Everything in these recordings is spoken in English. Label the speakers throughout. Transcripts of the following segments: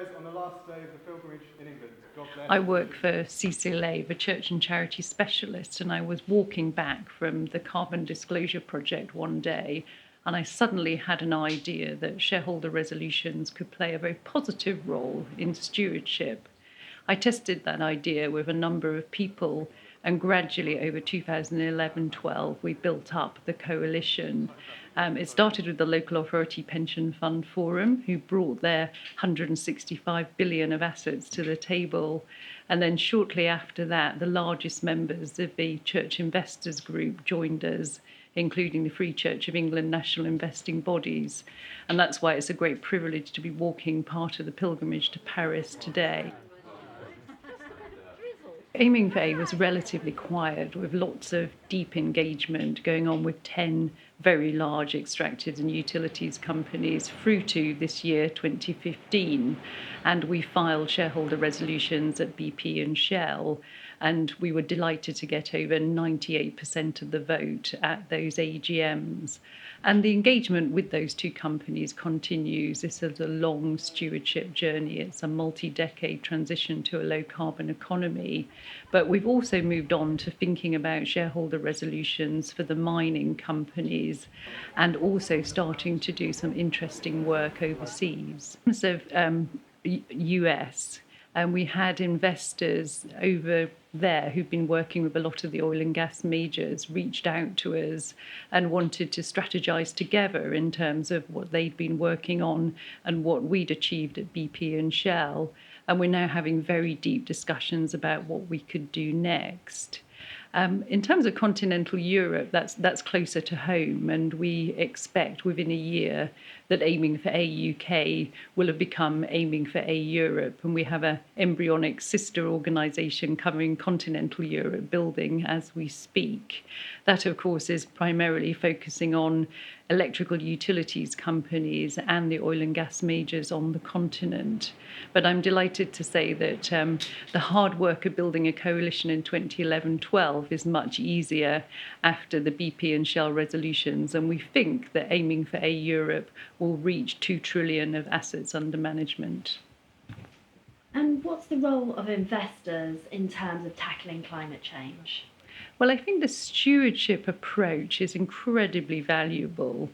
Speaker 1: guys on the last day of the pilgrimage in England. God bless.
Speaker 2: I work for CCLA, the Church and Charity Specialist, and I was walking back from the Carbon Disclosure Project one day, and I suddenly had an idea that shareholder resolutions could play a very positive role in stewardship. I tested that idea with a number of people, and gradually over 2011-12, we built up the coalition. It started with the Local Authority Pension Fund Forum, who brought their 165 billion of assets to the table. And then shortly after that, the largest members of the Church Investors Group joined us, including the Free Church of England national investing bodies. And that's why it's a great privilege to be walking part of the pilgrimage to Paris today. Aiming for A was relatively quiet, with lots of deep engagement going on with 10 very large extractives and utilities companies through to this year, 2015. And we filed shareholder resolutions at BP and Shell, and we were delighted to get over 98% of the vote at those AGMs. And the engagement with those two companies continues. This is a long stewardship journey. It's a multi-decade transition to a low-carbon economy. But we've also moved on to thinking about shareholder resolutions for the mining companies and also starting to do some interesting work overseas. In terms of US, we had investors over there who've been working with a lot of the oil and gas majors reached out to us and wanted to strategize together in terms of what they'd been working on and what we'd achieved at BP and Shell. And we're now having very deep discussions about what we could do next. In terms of continental Europe, that's closer to home, and we expect within a year that Aiming for A UK will have become Aiming for A Europe, and we have an embryonic sister organisation covering continental Europe building as we speak. That, of course, is primarily focusing on electrical utilities companies and the oil and gas majors on the continent. But I'm delighted to say that the hard work of building a coalition in 2011-12 is much easier after the BP and Shell resolutions, and we think that Aiming for A Europe will reach 2 trillion of assets under management.
Speaker 3: And what's the role of investors in terms of tackling climate change?
Speaker 2: Well, I think the stewardship approach is incredibly valuable.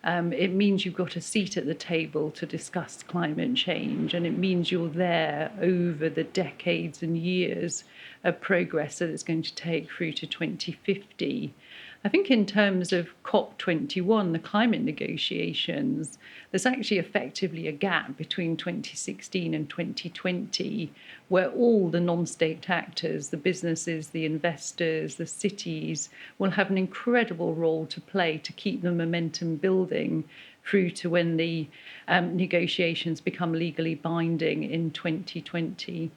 Speaker 2: It means you've got a seat at the table to discuss climate change, and it means you're there over the decades and years of progress that it's going to take through to 2050. I think in terms of COP21, the climate negotiations, there's actually effectively a gap between 2016 and 2020 where all the non-state actors, the businesses, the investors, the cities, will have an incredible role to play to keep the momentum building through to when the negotiations become legally binding in 2020.